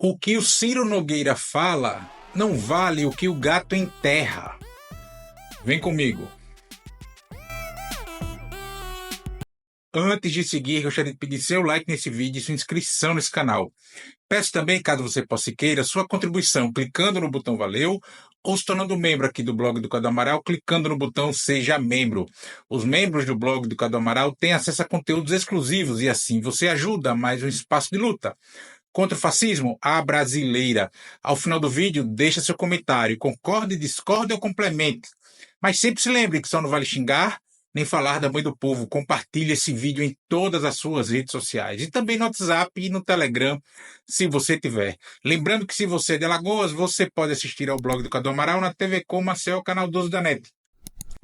O que o Ciro Nogueira fala não vale o que o gato enterra. Vem comigo. Antes de seguir, gostaria de pedir seu like nesse vídeo e sua inscrição nesse canal. Peço também, caso você possa e queira, sua contribuição clicando no botão Valeu ou se tornando membro aqui do blog do Cadu Amaral, clicando no botão Seja Membro. Os membros do blog do Cadu Amaral têm acesso a conteúdos exclusivos e assim você ajuda a mais um espaço de luta contra o fascismo à brasileira. Ao final do vídeo, deixa seu comentário. Concorde, discorde ou complemente. Mas sempre se lembre que só não vale xingar, nem falar da mãe do povo. Compartilhe esse vídeo em todas as suas redes sociais. E também no WhatsApp e no Telegram, se você tiver. Lembrando que se você é de Alagoas, você pode assistir ao blog do Cadu Amaral na TV Com Marcel, canal 12 da NET.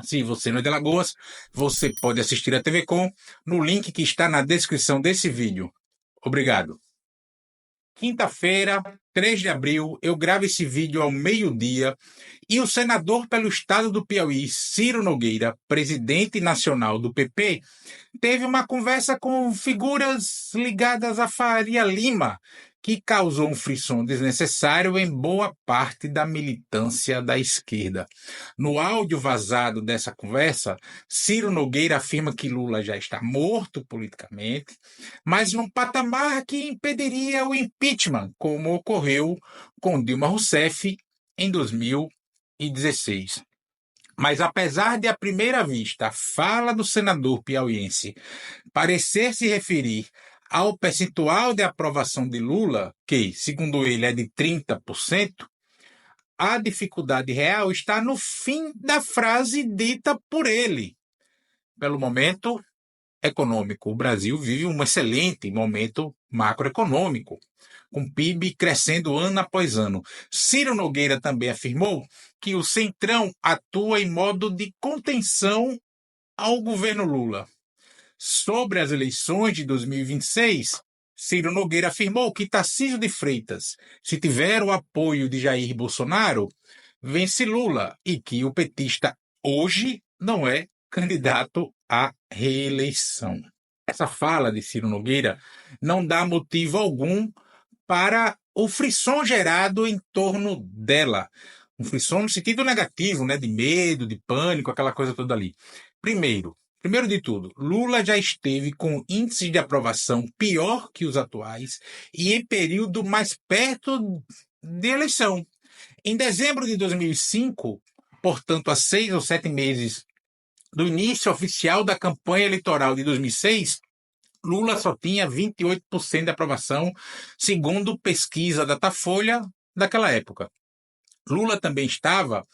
Se você não é de Alagoas, você pode assistir a TV Com no link que está na descrição desse vídeo. Obrigado. Quinta-feira, 3 de abril, eu gravo esse vídeo ao meio-dia e o senador pelo estado do Piauí, Ciro Nogueira, presidente nacional do PP, teve uma conversa com figuras ligadas a Faria Lima, que causou um frisson desnecessário em boa parte da militância da esquerda. No áudio vazado dessa conversa, Ciro Nogueira afirma que Lula já está morto politicamente, mas num patamar que impediria o impeachment, como ocorreu com Dilma Rousseff em 2016. Mas apesar de, à primeira vista, a fala do senador piauiense parecer se referir ao percentual de aprovação de Lula, que, segundo ele, é de 30%, a dificuldade real está no fim da frase dita por ele. Pelo momento econômico, o Brasil vive um excelente momento macroeconômico, com PIB crescendo ano após ano. Ciro Nogueira também afirmou que o Centrão atua em modo de contenção ao governo Lula. Sobre as eleições de 2026, Ciro Nogueira afirmou que Tarcísio de Freitas, se tiver o apoio de Jair Bolsonaro, vence Lula e que o petista hoje não é candidato à reeleição. Essa fala de Ciro Nogueira não dá motivo algum para o frisson gerado em torno dela. Um frisson no sentido negativo, né, de medo, de pânico, aquela coisa toda ali. Primeiro de tudo, Lula já esteve com índices de aprovação pior que os atuais e em período mais perto de eleição. Em dezembro de 2005, portanto, há 6 ou 7 meses do início oficial da campanha eleitoral de 2006, Lula só tinha 28% de aprovação, segundo pesquisa Datafolha daquela época. Lula também estava,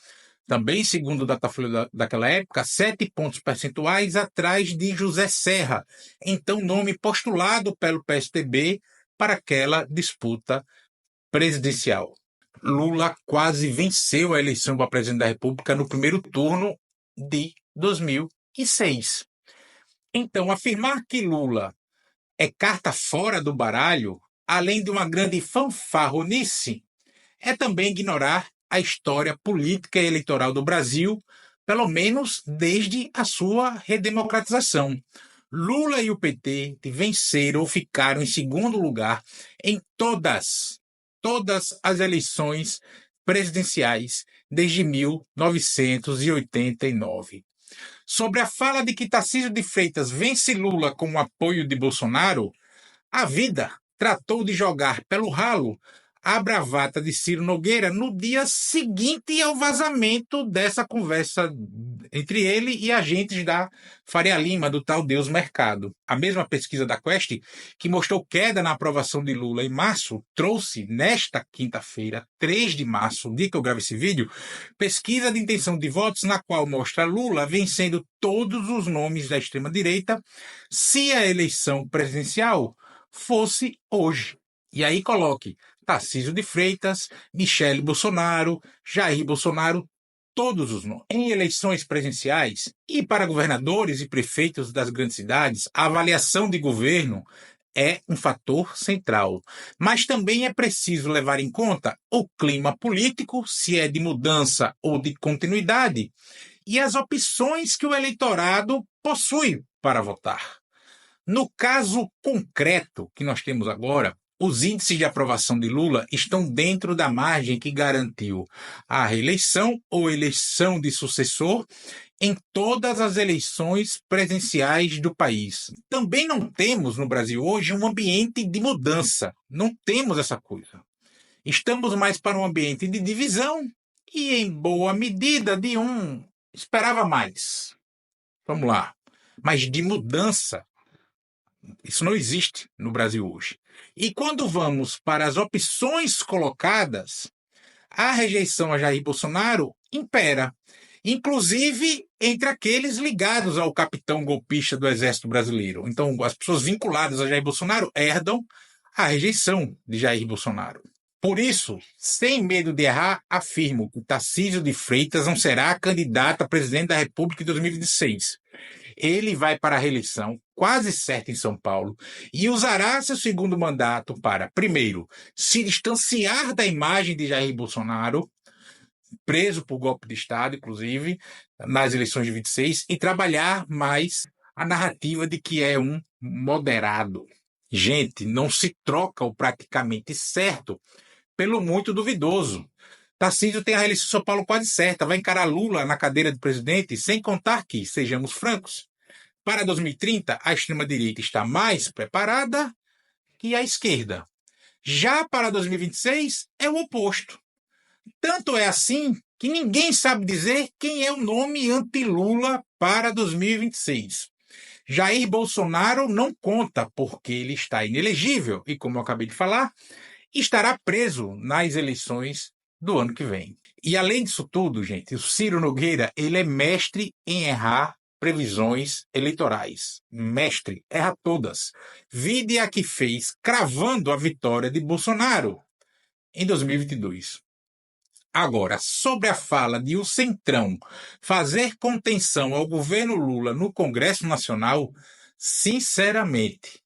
segundo o Datafolha daquela época, 7 pontos percentuais atrás de José Serra, então nome postulado pelo PSDB para aquela disputa presidencial. Lula quase venceu a eleição para presidente da República no primeiro turno de 2006. Então, afirmar que Lula é carta fora do baralho, além de uma grande fanfarronice, é também ignorar a história política e eleitoral do Brasil, pelo menos desde a sua redemocratização. Lula e o PT venceram ou ficaram em segundo lugar em todas as eleições presidenciais desde 1989. Sobre a fala de que Tarcísio de Freitas vence Lula com o apoio de Bolsonaro, a vida tratou de jogar pelo ralo a bravata de Ciro Nogueira no dia seguinte ao vazamento dessa conversa entre ele e agentes da Faria Lima, do tal Deus Mercado. A mesma pesquisa da Quest, que mostrou queda na aprovação de Lula em março, trouxe nesta quinta-feira, 3 de março, dia que eu gravo esse vídeo, pesquisa de intenção de votos na qual mostra Lula vencendo todos os nomes da extrema-direita se a eleição presidencial fosse hoje. E aí coloque Tarcísio de Freitas, Michele Bolsonaro, Jair Bolsonaro, todos os nomes. Em eleições presidenciais e para governadores e prefeitos das grandes cidades, a avaliação de governo é um fator central. Mas também é preciso levar em conta o clima político, se é de mudança ou de continuidade, e as opções que o eleitorado possui para votar. No caso concreto que nós temos agora, Os índices de aprovação de Lula estão dentro da margem que garantiu a reeleição ou eleição de sucessor em todas as eleições presidenciais do país. Também não temos no Brasil hoje um ambiente de mudança. Não temos essa coisa. Estamos mais para um ambiente de divisão e, em boa medida, de esperava mais. Vamos lá. Mas de mudança, isso não existe no Brasil hoje. E quando vamos para as opções colocadas, a rejeição a Jair Bolsonaro impera, inclusive entre aqueles ligados ao capitão golpista do Exército Brasileiro. Então, as pessoas vinculadas a Jair Bolsonaro herdam a rejeição de Jair Bolsonaro. Por isso, sem medo de errar, afirmo que Tarcísio de Freitas não será candidato a presidente da República em 2026. Ele vai para a reeleição, quase certo em São Paulo, e usará seu segundo mandato para, primeiro, se distanciar da imagem de Jair Bolsonaro, preso por golpe de Estado, inclusive, nas eleições de 26, e trabalhar mais a narrativa de que é um moderado. Gente, não se troca o praticamente certo pelo muito duvidoso. Tarcísio tem a reeleição de São Paulo quase certa, vai encarar Lula na cadeira de presidente, sem contar que, sejamos francos, para 2030 a extrema-direita está mais preparada que a esquerda. Já para 2026 é o oposto. Tanto é assim que ninguém sabe dizer quem é o nome anti-Lula para 2026. Jair Bolsonaro não conta porque ele está inelegível e, como eu acabei de falar, estará preso nas eleições do ano que vem. E além disso tudo, gente, o Ciro Nogueira, ele é mestre em errar previsões eleitorais. Mestre, erra todas. Vide a que fez cravando a vitória de Bolsonaro em 2022. Agora, sobre a fala de o Centrão fazer contenção ao governo Lula no Congresso Nacional, sinceramente,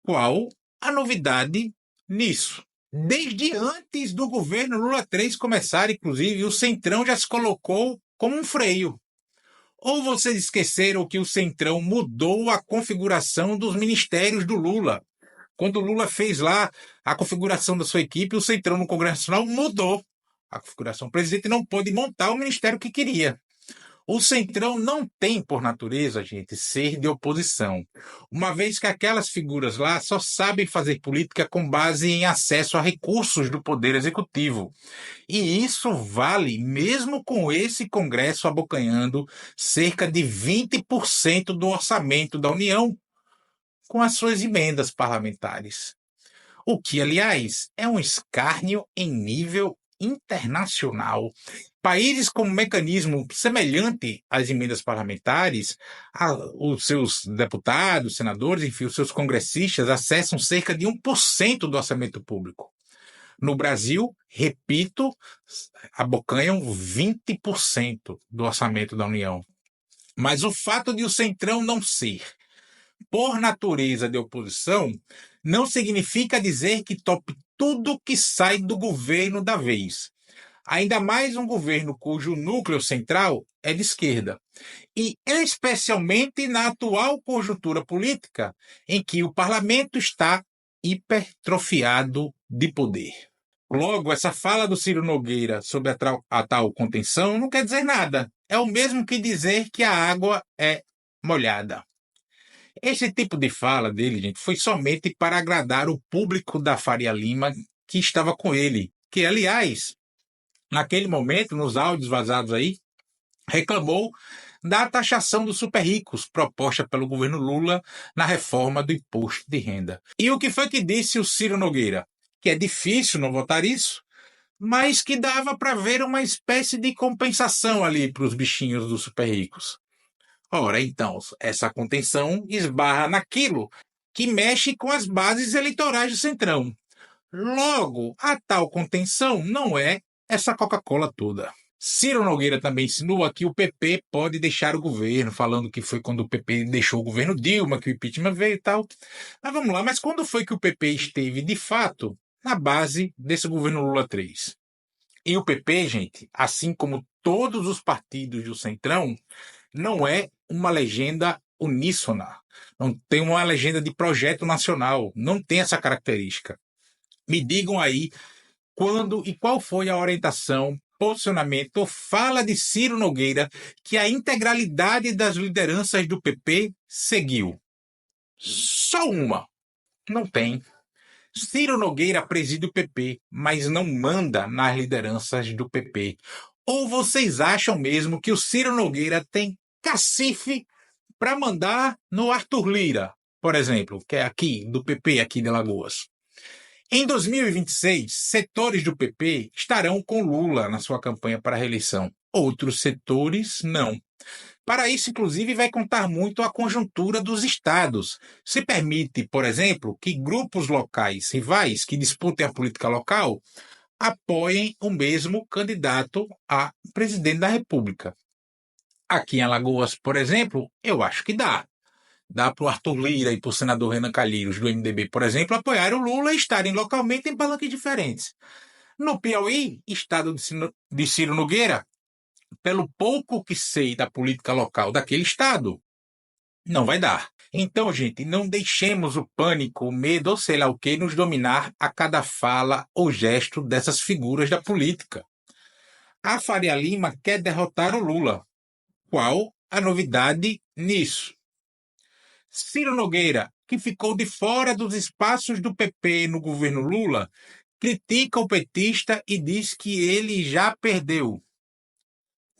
qual a novidade nisso? Desde antes do governo Lula 3 começar, inclusive, o Centrão já se colocou como um freio. Ou vocês esqueceram que o Centrão mudou a configuração dos ministérios do Lula? Quando o Lula fez lá a configuração da sua equipe, o Centrão no Congresso Nacional mudou a configuração. O presidente não pôde montar o ministério que queria. O Centrão não tem, por natureza, gente, ser de oposição, uma vez que aquelas figuras lá só sabem fazer política com base em acesso a recursos do Poder Executivo. E isso vale mesmo com esse Congresso abocanhando cerca de 20% do orçamento da União com as suas emendas parlamentares. O que, aliás, é um escárnio em nível internacional. Países com um mecanismo semelhante às emendas parlamentares, os seus deputados, senadores, enfim, os seus congressistas acessam cerca de 1% do orçamento público. No Brasil, repito, abocanham 20% do orçamento da União. Mas o fato de o Centrão não ser, por natureza de oposição, não significa dizer que tope tudo que sai do governo da vez. Ainda mais um governo cujo núcleo central é de esquerda. E especialmente na atual conjuntura política, em que o parlamento está hipertrofiado de poder. Logo, essa fala do Ciro Nogueira sobre a tal contenção não quer dizer nada. É o mesmo que dizer que a água é molhada. Esse tipo de fala dele, gente, foi somente para agradar o público da Faria Lima que estava com ele, que, aliás, naquele momento, nos áudios vazados aí, reclamou da taxação dos super ricos proposta pelo governo Lula na reforma do imposto de renda. E o que foi que disse o Ciro Nogueira? Que é difícil não votar isso, mas que dava para ver uma espécie de compensação ali para os bichinhos dos super ricos. Ora, então, essa contenção esbarra naquilo que mexe com as bases eleitorais do Centrão. Logo, a tal contenção não é essa Coca-Cola toda. Ciro Nogueira também insinua que o PP pode deixar o governo, falando que foi quando o PP deixou o governo Dilma, que o impeachment veio e tal. Mas vamos lá, mas quando foi que o PP esteve, de fato, na base desse governo Lula 3? E o PP, gente, assim como todos os partidos do Centrão, não é uma legenda uníssona, não tem uma legenda de projeto nacional, não tem essa característica. Me digam aí quando e qual foi a orientação, posicionamento ou fala de Ciro Nogueira que a integralidade das lideranças do PP seguiu. Só uma. Não tem. Ciro Nogueira preside o PP, mas não manda nas lideranças do PP. Ou vocês acham mesmo que o Ciro Nogueira tem cacife para mandar no Arthur Lira, por exemplo, que é aqui, do PP, aqui de Alagoas? Em 2026, setores do PP estarão com Lula na sua campanha para a reeleição. Outros setores, não. Para isso, inclusive, vai contar muito a conjuntura dos estados. Se permite, por exemplo, que grupos locais rivais que disputem a política local apoiem o mesmo candidato a presidente da República. Aqui em Alagoas, por exemplo, eu acho que dá. Dá para o Arthur Lira e para o senador Renan Calheiros, do MDB, por exemplo, apoiar o Lula e estarem localmente em palanques diferentes. No Piauí, estado de Ciro Nogueira, pelo pouco que sei da política local daquele estado, não vai dar. Então, gente, não deixemos o pânico, o medo ou sei lá o que nos dominar a cada fala ou gesto dessas figuras da política. A Faria Lima quer derrotar o Lula. Qual a novidade nisso? Ciro Nogueira, que ficou de fora dos espaços do PP no governo Lula, critica o petista e diz que ele já perdeu.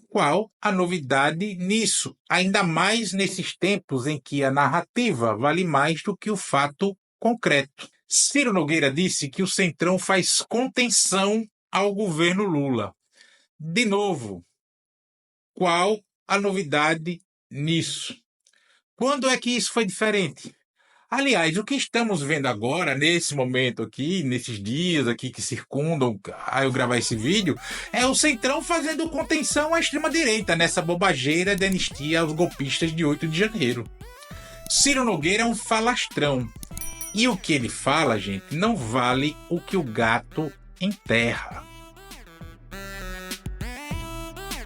Qual a novidade nisso? Ainda mais nesses tempos em que a narrativa vale mais do que o fato concreto. Ciro Nogueira disse que o Centrão faz contenção ao governo Lula. De novo, qual a novidade nisso? Quando é que isso foi diferente? Aliás, o que estamos vendo agora, nesse momento aqui, nesses dias aqui que circundam a eu gravar esse vídeo, é o Centrão fazendo contenção à extrema-direita nessa bobageira de anistia aos golpistas de 8 de janeiro. Ciro Nogueira é um falastrão. E o que ele fala, gente, não vale o que o gato enterra.